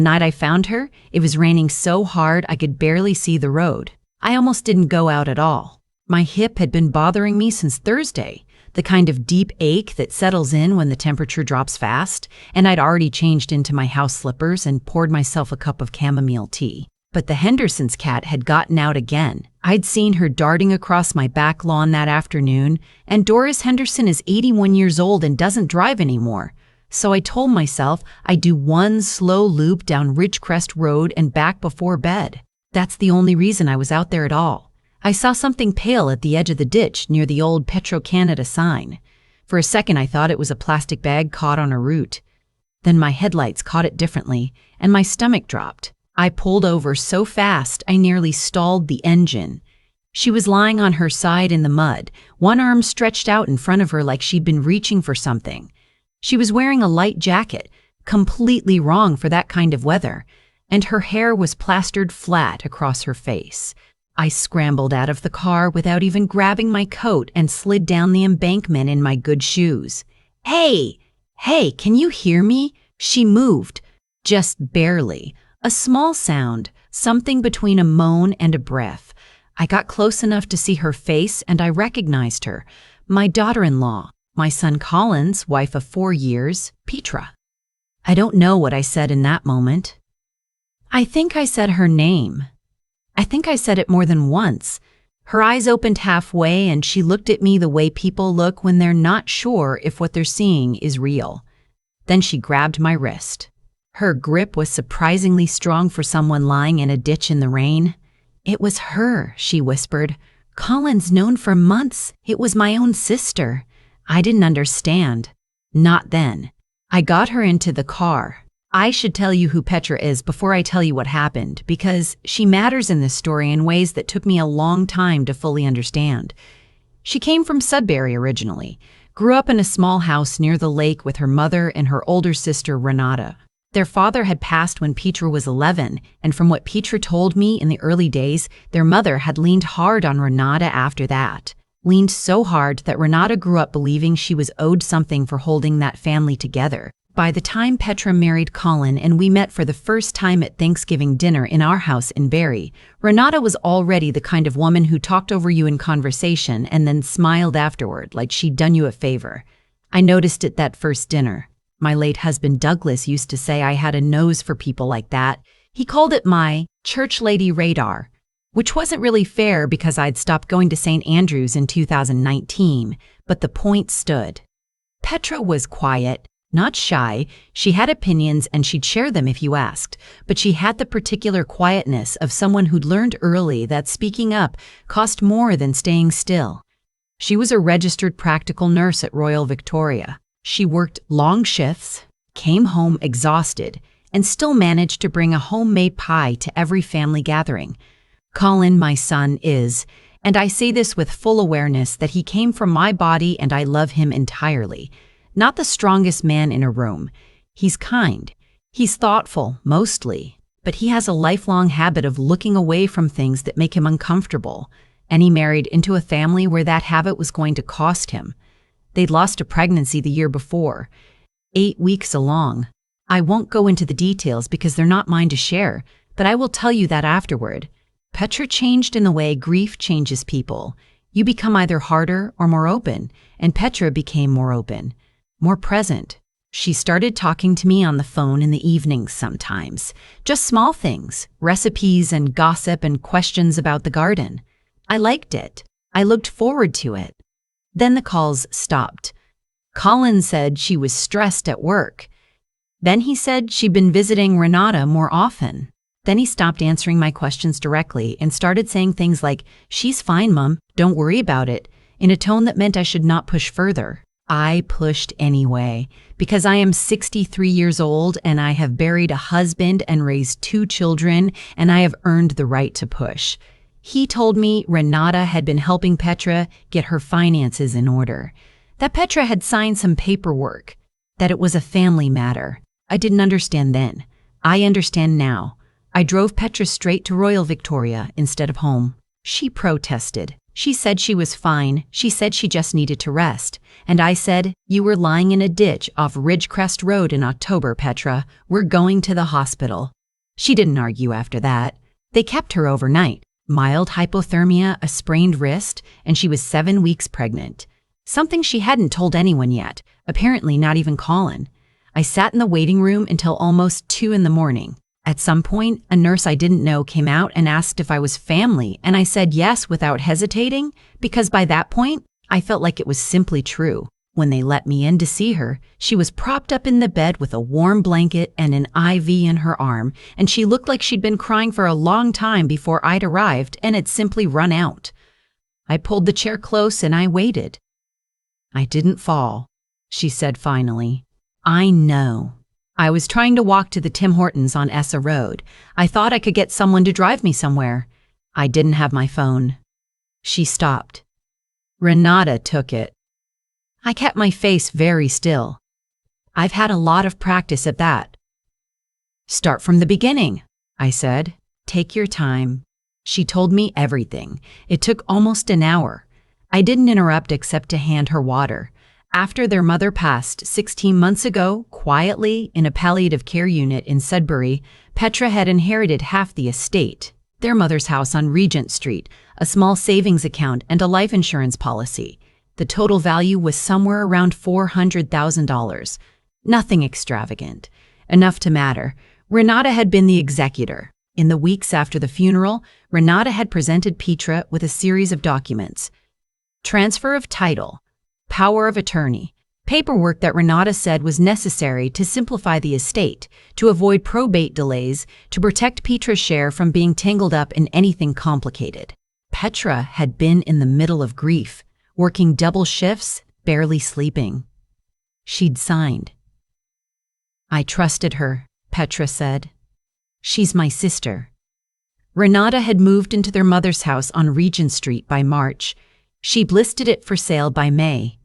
The night I found her, it was raining so hard I could barely see the road. I almost didn't go out at all. My hip had been bothering me since Thursday, the kind of deep ache that settles in when the temperature drops fast, and I'd already changed into my house slippers and poured myself a cup of chamomile tea. But the Hendersons' cat had gotten out again. I'd seen her darting across my back lawn that afternoon, and Doris Henderson is 81 years old and doesn't drive anymore. So I told myself I'd do one slow loop down Ridgecrest Road and back before bed. That's the only reason I was out there at all. I saw something pale at the edge of the ditch near the old Petro-Canada sign. For a second I thought it was a plastic bag caught on a root. Then my headlights caught it differently, and my stomach dropped. I pulled over so fast I nearly stalled the engine. She was lying on her side in the mud, one arm stretched out in front of her like she'd been reaching for something. She was wearing a light jacket, completely wrong for that kind of weather, and her hair was plastered flat across her face. I scrambled out of the car without even grabbing my coat and slid down the embankment in my good shoes. Hey, can you hear me? She moved, just barely. A small sound, something between a moan and a breath. I got close enough to see her face and I recognized her. My daughter-in-law, my son Colin's wife of 4 years, Petra. I don't know what I said in that moment. I think I said her name. I think I said it more than once. Her eyes opened halfway and she looked at me the way people look when they're not sure if what they're seeing is real. Then she grabbed my wrist. Her grip was surprisingly strong for someone lying in a ditch in the rain. It was her, she whispered. Colin's known for months. It was my own sister. I didn't understand. Not then. I got her into the car. I should tell you who Petra is before I tell you what happened, because she matters in this story in ways that took me a long time to fully understand. She came from Sudbury originally, grew up in a small house near the lake with her mother and her older sister Renata. Their father had passed when Petra was 11, and from what Petra told me in the early days, their mother had leaned hard on Renata after that. Leaned so hard that Renata grew up believing she was owed something for holding that family together. By the time Petra married Colin and we met for the first time at Thanksgiving dinner in our house in Barrie, Renata was already the kind of woman who talked over you in conversation and then smiled afterward like she'd done you a favor. I noticed it that first dinner. My late husband Douglas used to say I had a nose for people like that. He called it my church lady radar, which wasn't really fair because I'd stopped going to St. Andrews in 2019, but the point stood. Petra was quiet, not shy. She had opinions and she'd share them if you asked, but she had the particular quietness of someone who'd learned early that speaking up cost more than staying still. She was a registered practical nurse at Royal Victoria. She worked long shifts, came home exhausted, and still managed to bring a homemade pie to every family gathering. Colin, my son, is, and I say this with full awareness that he came from my body and I love him entirely. Not the strongest man in a room. He's kind. He's thoughtful, mostly, but he has a lifelong habit of looking away from things that make him uncomfortable, and he married into a family where that habit was going to cost him. They'd lost a pregnancy the year before, 8 weeks along. I won't go into the details because they're not mine to share, but I will tell you that afterward. Petra changed in the way grief changes people. You become either harder or more open, and Petra became more open, more present. She started talking to me on the phone in the evenings sometimes. Just small things, recipes and gossip and questions about the garden. I liked it. I looked forward to it. Then the calls stopped. Colin said she was stressed at work. Then he said she'd been visiting Renata more often. Then he stopped answering my questions directly and started saying things like, "She's fine, Mum, don't worry about it," in a tone that meant I should not push further. I pushed anyway, because I am 63 years old and I have buried a husband and raised 2 children, and I have earned the right to push. He told me Renata had been helping Petra get her finances in order, that Petra had signed some paperwork, that it was a family matter. I didn't understand then. I understand now. I drove Petra straight to Royal Victoria instead of home. She protested. She said she was fine. She said she just needed to rest. And I said, "You were lying in a ditch off Ridgecrest Road in October, Petra. We're going to the hospital." She didn't argue after that. They kept her overnight. Mild hypothermia, a sprained wrist, and she was 7 weeks pregnant. Something she hadn't told anyone yet, apparently not even Colin. I sat in the waiting room until almost 2 in the morning. At some point, a nurse I didn't know came out and asked if I was family, and I said yes without hesitating, because by that point, I felt like it was simply true. When they let me in to see her, she was propped up in the bed with a warm blanket and an IV in her arm, and she looked like she'd been crying for a long time before I'd arrived and had simply run out. I pulled the chair close and I waited. "I didn't fall," she said finally. "I know. I was trying to walk to the Tim Hortons on Essa Road. I thought I could get someone to drive me somewhere. I didn't have my phone." She stopped. "Renata took it." I kept my face very still. "I've had a lot of practice at that." "Start from the beginning," I said. "Take your time." She told me everything. It took almost an hour. I didn't interrupt except to hand her water. After their mother passed 16 months ago, quietly, in a palliative care unit in Sudbury, Petra had inherited half the estate, their mother's house on Regent Street, a small savings account, and a life insurance policy. The total value was somewhere around $400,000. Nothing extravagant. Enough to matter. Renata had been the executor. In the weeks after the funeral, Renata had presented Petra with a series of documents. Transfer of title, power of attorney, paperwork that Renata said was necessary to simplify the estate, to avoid probate delays, to protect Petra's share from being tangled up in anything complicated. Petra had been in the middle of grief, working double shifts, barely sleeping. She'd signed. "I trusted her," Petra said. "She's my sister." Renata had moved into their mother's house on Regent Street by March. She'd listed it for sale by May.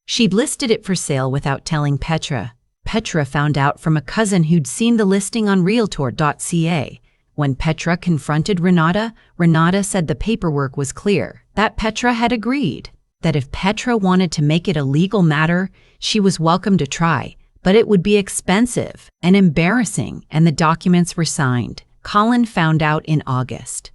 She'd listed it for sale without telling Petra. Petra found out from a cousin who'd seen the listing on Realtor.ca. When Petra confronted Renata, Renata said the paperwork was clear, that Petra had agreed, that if Petra wanted to make it a legal matter, she was welcome to try, but it would be expensive and embarrassing, and the documents were signed. Colin found out in August.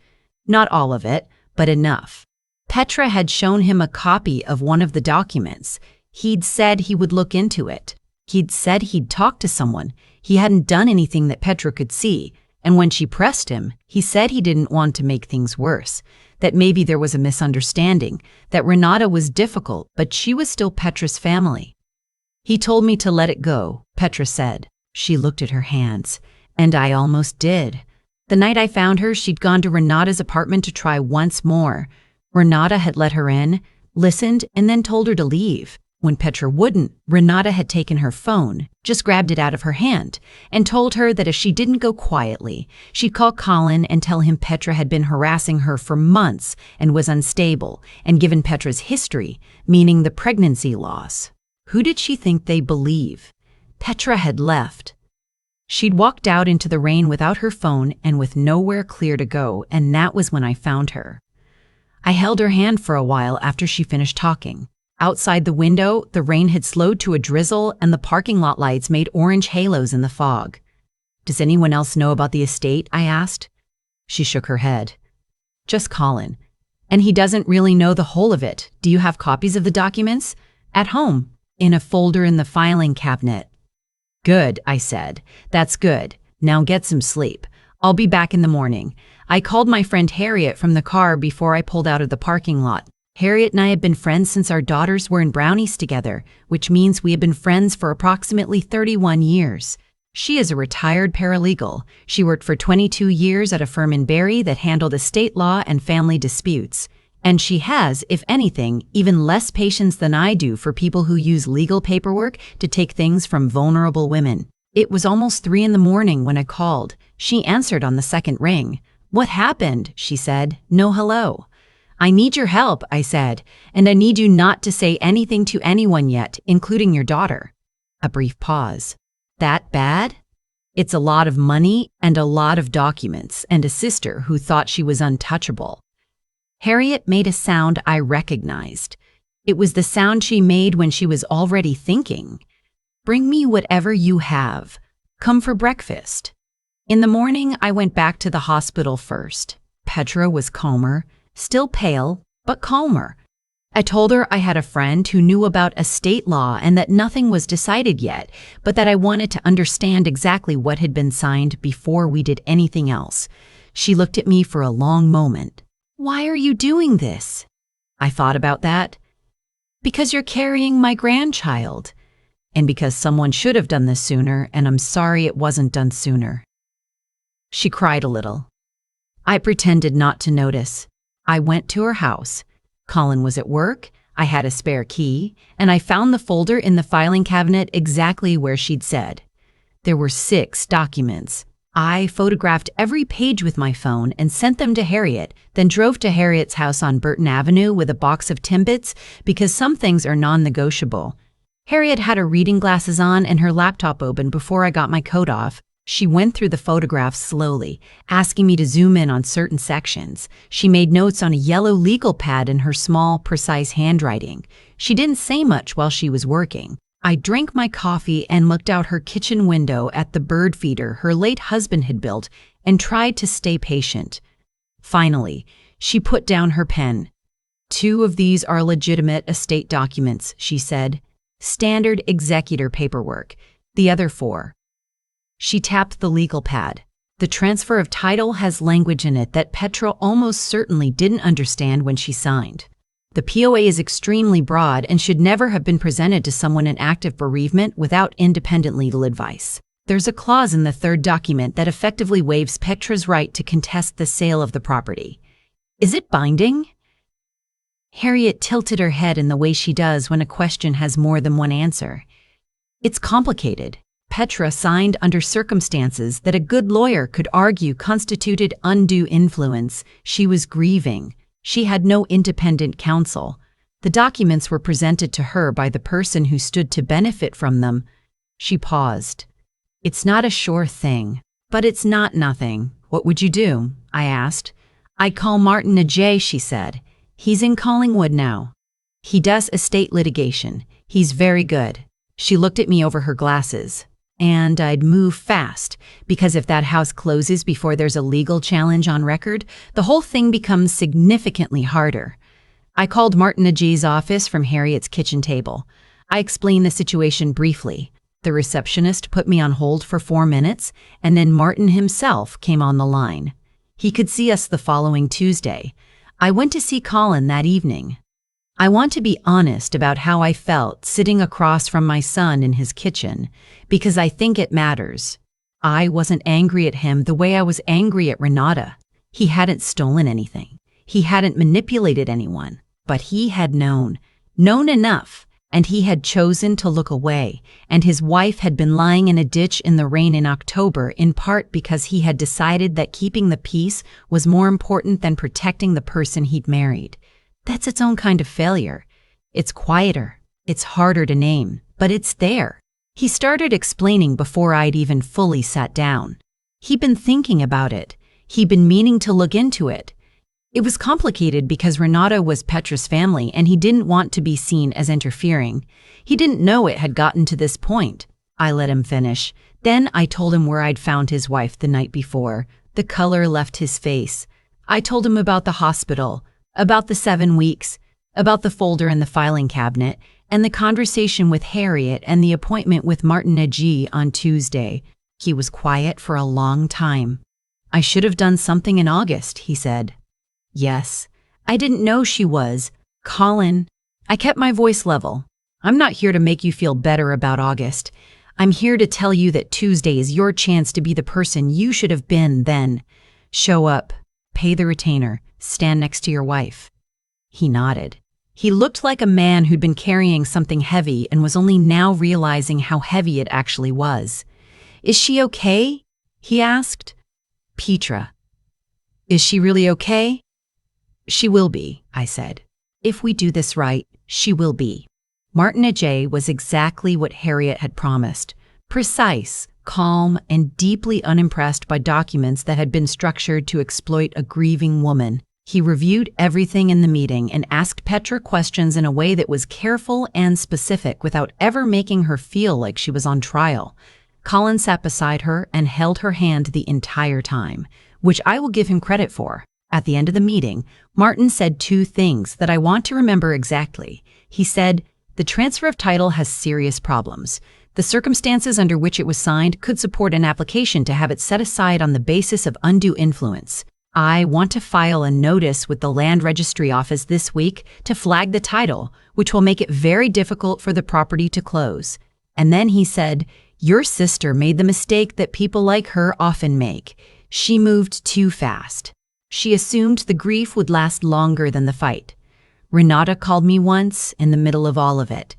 Not all of it, but enough. Petra had shown him a copy of one of the documents. He'd said he would look into it. He'd said he'd talk to someone. He hadn't done anything that Petra could see, and when she pressed him, he said he didn't want to make things worse, that maybe there was a misunderstanding, that Renata was difficult, but she was still Petra's family. "He told me to let it go," Petra said. She looked at her hands. "And I almost did. The night I found her, she'd gone to Renata's apartment to try once more. Renata had let her in, listened, and then told her to leave. When Petra wouldn't, Renata had taken her phone, just grabbed it out of her hand, and told her that if she didn't go quietly, she'd call Colin and tell him Petra had been harassing her for months and was unstable, and given Petra's history, meaning the pregnancy loss. Who did she think they believe? Petra had left. She'd walked out into the rain without her phone and with nowhere clear to go, and that was when I found her. I held her hand for a while after she finished talking. Outside the window, the rain had slowed to a drizzle and the parking lot lights made orange halos in the fog. "Does anyone else know about the estate?" I asked. She shook her head. "Just Colin. And he doesn't really know the whole of it. Do you have copies of the documents?" "At home, in a folder in the filing cabinet." "Good," I said. "That's good. Now get some sleep. I'll be back in the morning." I called my friend Harriet from the car before I pulled out of the parking lot. Harriet and I had been friends since our daughters were in Brownies together, which means we had been friends for approximately 31 years. She is a retired paralegal. She worked for 22 years at a firm in Barrie that handled estate law and family disputes. And she has, if anything, even less patience than I do for people who use legal paperwork to take things from vulnerable women. It was almost 3 in the morning when I called. She answered on the second ring. "What happened?" she said. "No hello." "I need your help," I said, "and I need you not to say anything to anyone yet, including your daughter." A brief pause. "That bad?" "It's a lot of money and a lot of documents and a sister who thought she was untouchable." Harriet made a sound I recognized. It was the sound she made when she was already thinking. Bring me whatever you have. Come for breakfast. In the morning, I went back to the hospital first. Petra was calmer, still pale, but calmer. I told her I had a friend who knew about estate law and that nothing was decided yet, but that I wanted to understand exactly what had been signed before we did anything else. She looked at me for a long moment. Why are you doing this? I thought about that. Because you're carrying my grandchild. And because someone should have done this sooner, and I'm sorry it wasn't done sooner. She cried a little. I pretended not to notice. I went to her house. Colin was at work, I had a spare key, and I found the folder in the filing cabinet exactly where she'd said. There were 6 documents. I photographed every page with my phone and sent them to Harriet, then drove to Harriet's house on Burton Avenue with a box of Timbits because some things are non-negotiable. Harriet had her reading glasses on and her laptop open before I got my coat off. She went through the photographs slowly, asking me to zoom in on certain sections. She made notes on a yellow legal pad in her small, precise handwriting. She didn't say much while she was working. I drank my coffee and looked out her kitchen window at the bird feeder her late husband had built and tried to stay patient. Finally, she put down her pen. 2 of these are legitimate estate documents, she said. Standard executor paperwork. The other 4. She tapped the legal pad. The transfer of title has language in it that Petra almost certainly didn't understand when she signed. The POA is extremely broad and should never have been presented to someone in active bereavement without independent legal advice. There's a clause in the 3rd document that effectively waives Petra's right to contest the sale of the property. Is it binding? Harriet tilted her head in the way she does when a question has more than one answer. It's complicated. Petra signed under circumstances that a good lawyer could argue constituted undue influence. She was grieving. She had no independent counsel. The documents were presented to her by the person who stood to benefit from them. She paused. It's not a sure thing, but it's not nothing. What would you do? I asked. I'd call Martin Ajay, she said. He's in Collingwood now. He does estate litigation. He's very good. She looked at me over her glasses. And I'd move fast, because if that house closes before there's a legal challenge on record, the whole thing becomes significantly harder. I called Martin Ajay's office from Harriet's kitchen table. I explained the situation briefly. The receptionist put me on hold for 4 minutes, and then Martin himself came on the line. He could see us the following Tuesday. I went to see Colin that evening. I want to be honest about how I felt sitting across from my son in his kitchen, because I think it matters. I wasn't angry at him the way I was angry at Renata. He hadn't stolen anything. He hadn't manipulated anyone. But he had known enough, and he had chosen to look away, and his wife had been lying in a ditch in the rain in October in part because he had decided that keeping the peace was more important than protecting the person he'd married. That's its own kind of failure. It's quieter, it's harder to name, but it's there. He started explaining before I'd even fully sat down. He'd been thinking about it. He'd been meaning to look into it. It was complicated because Renata was Petra's family and he didn't want to be seen as interfering. He didn't know it had gotten to this point. I let him finish. Then I told him where I'd found his wife the night before. The color left his face. I told him about the hospital, about the 7 weeks, about the folder in the filing cabinet, and the conversation with Harriet and the appointment with Martin Ajay on Tuesday. He was quiet for a long time. I should have done something in August, he said. Yes, I didn't know she was. Colin, I kept my voice level. I'm not here to make you feel better about August. I'm here to tell you that Tuesday is your chance to be the person you should have been then. Show up, pay the retainer, stand next to your wife. He nodded. He looked like a man who'd been carrying something heavy and was only now realizing how heavy it actually was. Is she okay? He asked. Petra. Is she really okay? She will be, I said. If we do this right, she will be. Martin Ajay was exactly what Harriet had promised. Precise, calm, and deeply unimpressed by documents that had been structured to exploit a grieving woman. He reviewed everything in the meeting and asked Petra questions in a way that was careful and specific without ever making her feel like she was on trial. Colin sat beside her and held her hand the entire time, which I will give him credit for. At the end of the meeting, Martin said two things that I want to remember exactly. He said, "The transfer of title has serious problems. The circumstances under which it was signed could support an application to have it set aside on the basis of undue influence. I want to file a notice with the Land Registry Office this week to flag the title, which will make it very difficult for the property to close." And then he said, "Your sister made the mistake that people like her often make. She moved too fast. She assumed the grief would last longer than the fight. Renata called me once in the middle of all of it.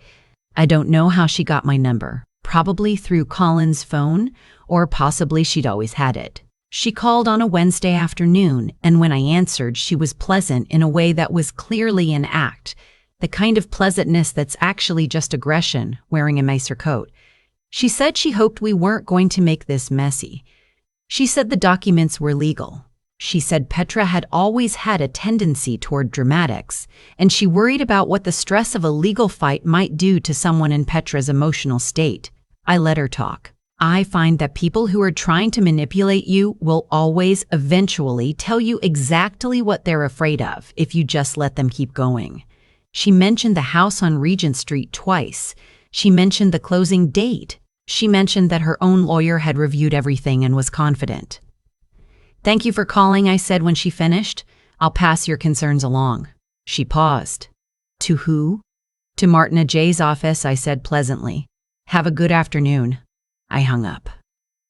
I don't know how she got my number, probably through Colin's phone, or possibly she'd always had it. She called on a Wednesday afternoon, and when I answered, she was pleasant in a way that was clearly an act, the kind of pleasantness that's actually just aggression, wearing a nicer coat. She said she hoped we weren't going to make this messy. She said the documents were legal. She said Petra had always had a tendency toward dramatics, and she worried about what the stress of a legal fight might do to someone in Petra's emotional state. I let her talk. I find that people who are trying to manipulate you will always eventually tell you exactly what they're afraid of if you just let them keep going. She mentioned the house on Regent Street twice. She mentioned the closing date. She mentioned that her own lawyer had reviewed everything and was confident. "Thank you for calling," I said when she finished. "I'll pass your concerns along." She paused. "To who?" "To Martina J's office," I said pleasantly. "Have a good afternoon." I hung up.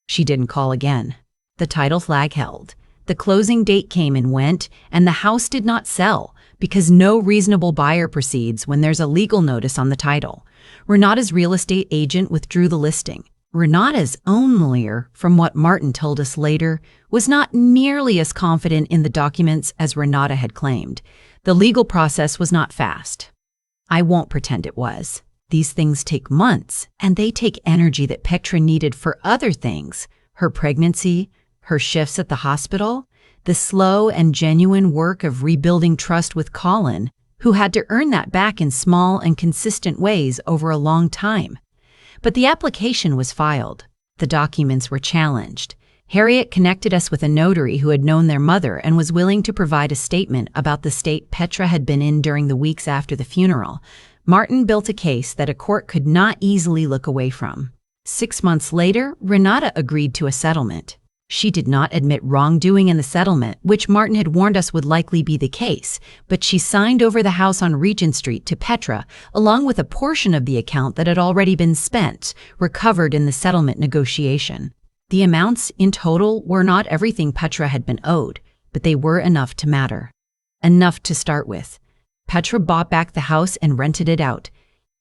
She didn't call again. The title flag held. The closing date came and went, and the house did not sell, because no reasonable buyer proceeds when there's a legal notice on the title. Renata's real estate agent withdrew the listing. Renata's own lawyer, from what Martin told us later, was not nearly as confident in the documents as Renata had claimed. The legal process was not fast. I won't pretend it was. These things take months, and they take energy that Petra needed for other things: her pregnancy, her shifts at the hospital, the slow and genuine work of rebuilding trust with Colin, who had to earn that back in small and consistent ways over a long time. But the application was filed. The documents were challenged. Harriet connected us with a notary who had known their mother and was willing to provide a statement about the state Petra had been in during the weeks after the funeral. Martin built a case that a court could not easily look away from. 6 months later, Renata agreed to a settlement. She did not admit wrongdoing in the settlement, which Martin had warned us would likely be the case, but she signed over the house on Regent Street to Petra, along with a portion of the account that had already been spent, recovered in the settlement negotiation. The amounts in total were not everything Petra had been owed, but they were enough to matter. Enough to start with. Petra bought back the house and rented it out.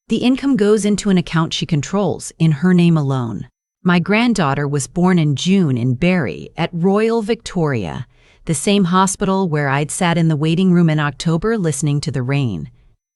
The income goes into an account she controls, in her name alone. My granddaughter was born in June in Barrie at Royal Victoria, the same hospital where I'd sat in the waiting room in October listening to the rain.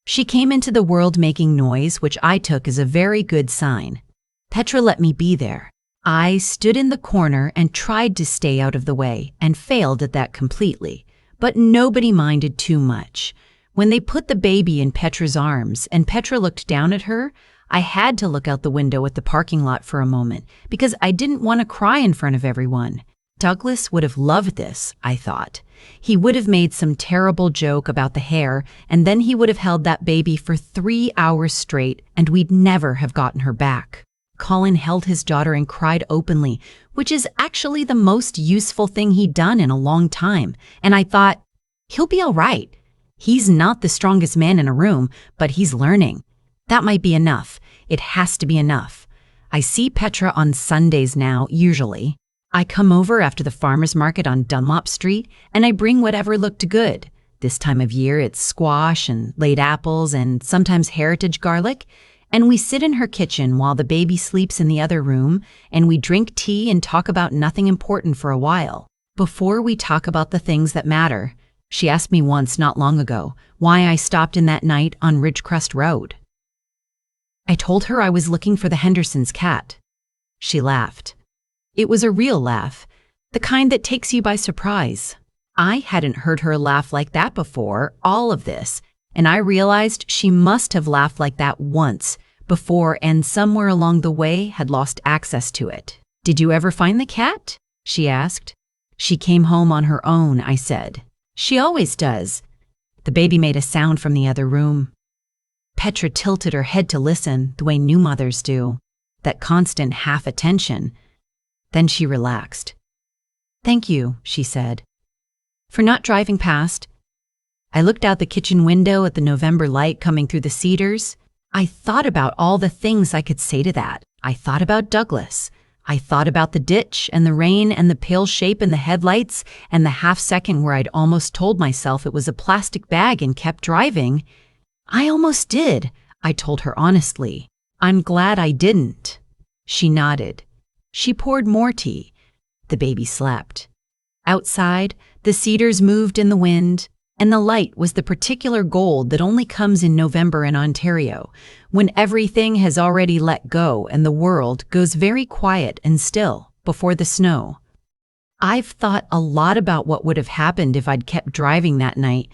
She came into the world making noise, which I took as a very good sign. Petra let me be there. I stood in the corner and tried to stay out of the way, and failed at that completely. But nobody minded too much. When they put the baby in Petra's arms and Petra looked down at her, I had to look out the window at the parking lot for a moment because I didn't want to cry in front of everyone. Douglas would have loved this, I thought. He would have made some terrible joke about the hair, and then he would have held that baby for 3 hours straight, and we'd never have gotten her back. Colin held his daughter and cried openly, which is actually the most useful thing he'd done in a long time, and I thought, he'll be all right. He's not the strongest man in a room, but he's learning. That might be enough. It has to be enough. I see Petra on Sundays now, usually. I come over after the farmer's market on Dunlop Street, and I bring whatever looked good. This time of year, it's squash and late apples and sometimes heritage garlic. And we sit in her kitchen while the baby sleeps in the other room, and we drink tea and talk about nothing important for a while. Before we talk about the things that matter, she asked me once not long ago why I stopped in that night on Ridgecrest Road. I told her I was looking for the Hendersons' cat. She laughed. It was a real laugh, the kind that takes you by surprise. I hadn't heard her laugh like that before, all of this, and I realized she must have laughed like that once before and somewhere along the way had lost access to it. "Did you ever find the cat?" she asked. "She came home on her own," I said. "She always does." The baby made a sound from the other room. Petra tilted her head to listen, the way new mothers do, that constant half-attention. Then she relaxed. "Thank you," she said, "for not driving past." I looked out the kitchen window at the November light coming through the cedars. I thought about all the things I could say to that. I thought about Douglas. I thought about the ditch and the rain and the pale shape in the headlights and the half-second where I'd almost told myself it was a plastic bag and kept driving. "I almost did," I told her honestly. "I'm glad I didn't." She nodded. She poured more tea. The baby slept. Outside, the cedars moved in the wind, and the light was the particular gold that only comes in November in Ontario, when everything has already let go and the world goes very quiet and still before the snow. I've thought a lot about what would have happened if I'd kept driving that night.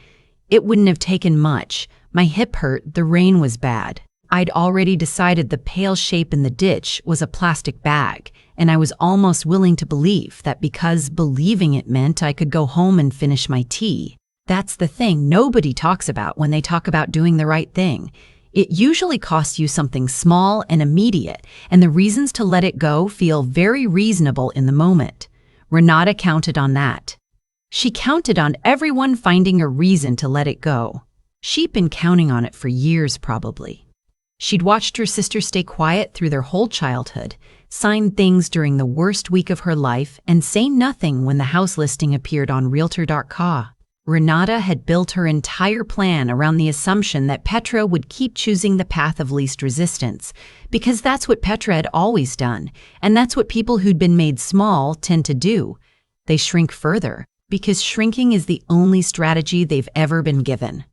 It wouldn't have taken much. My hip hurt, the rain was bad. I'd already decided the pale shape in the ditch was a plastic bag, and I was almost willing to believe that because believing it meant I could go home and finish my tea. That's the thing nobody talks about when they talk about doing the right thing. It usually costs you something small and immediate, and the reasons to let it go feel very reasonable in the moment. Renata counted on that. She counted on everyone finding a reason to let it go. She'd been counting on it for years, probably. She'd watched her sister stay quiet through their whole childhood, sign things during the worst week of her life, and say nothing when the house listing appeared on Realtor.ca. Renata had built her entire plan around the assumption that Petra would keep choosing the path of least resistance, because that's what Petra had always done, and that's what people who'd been made small tend to do. They shrink further, because shrinking is the only strategy they've ever been given.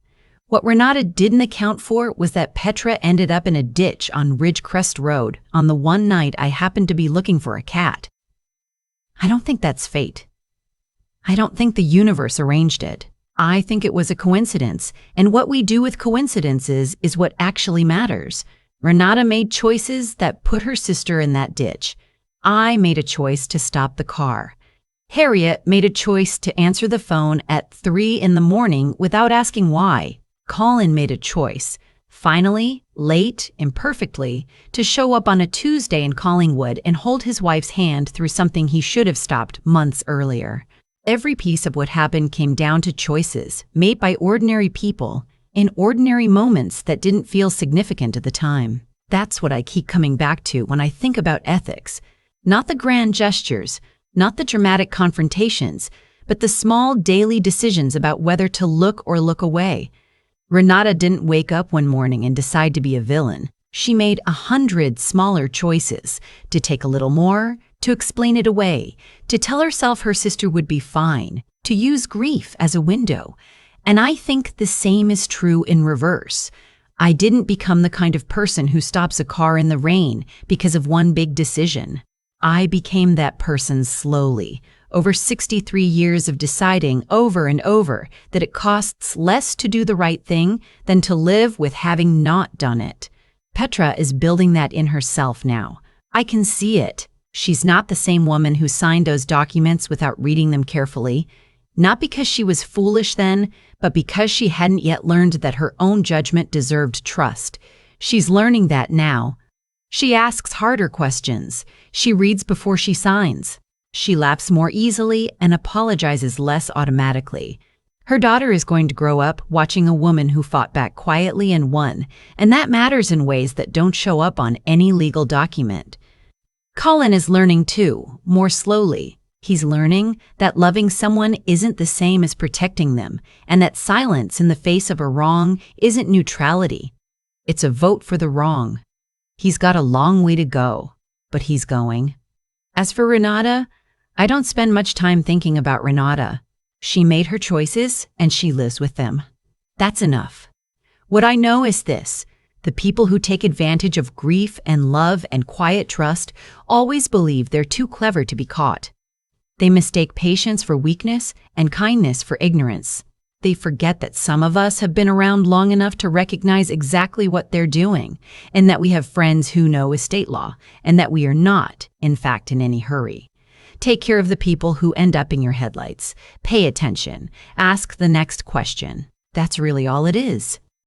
What Renata didn't account for was that Petra ended up in a ditch on Ridgecrest Road on the one night I happened to be looking for a cat. I don't think that's fate. I don't think the universe arranged it. I think it was a coincidence, and what we do with coincidences is what actually matters. Renata made choices that put her sister in that ditch. I made a choice to stop the car. Harriet made a choice to answer the phone at 3 in the morning without asking why. Colin made a choice, finally, late, imperfectly, to show up on a Tuesday in Collingwood and hold his wife's hand through something he should have stopped months earlier. Every piece of what happened came down to choices made by ordinary people in ordinary moments that didn't feel significant at the time. That's what I keep coming back to when I think about ethics. Not the grand gestures, not the dramatic confrontations, but the small daily decisions about whether to look or look away. Renata didn't wake up one morning and decide to be a villain. She made 100 smaller choices, to take a little more, to explain it away, to tell herself her sister would be fine, to use grief as a window. And I think the same is true in reverse. I didn't become the kind of person who stops a car in the rain because of one big decision. I became that person slowly, over 63 years of deciding over and over that it costs less to do the right thing than to live with having not done it. Petra is building that in herself now. I can see it. She's not the same woman who signed those documents without reading them carefully, not because she was foolish then, but because she hadn't yet learned that her own judgment deserved trust. She's learning that now. She asks harder questions. She reads before she signs. She laughs more easily and apologizes less automatically. Her daughter is going to grow up watching a woman who fought back quietly and won, and that matters in ways that don't show up on any legal document. Colin is learning too, more slowly. He's learning that loving someone isn't the same as protecting them, and that silence in the face of a wrong isn't neutrality. It's a vote for the wrong. He's got a long way to go, but he's going. As for Renata, I don't spend much time thinking about Renata. She made her choices, and she lives with them. That's enough. What I know is this: the people who take advantage of grief and love and quiet trust always believe they're too clever to be caught. They mistake patience for weakness and kindness for ignorance. They forget that some of us have been around long enough to recognize exactly what they're doing, and that we have friends who know estate law, and that we are not, in fact, in any hurry. Take care of the people who end up in your headlights. Pay attention. Ask the next question. That's really all it is.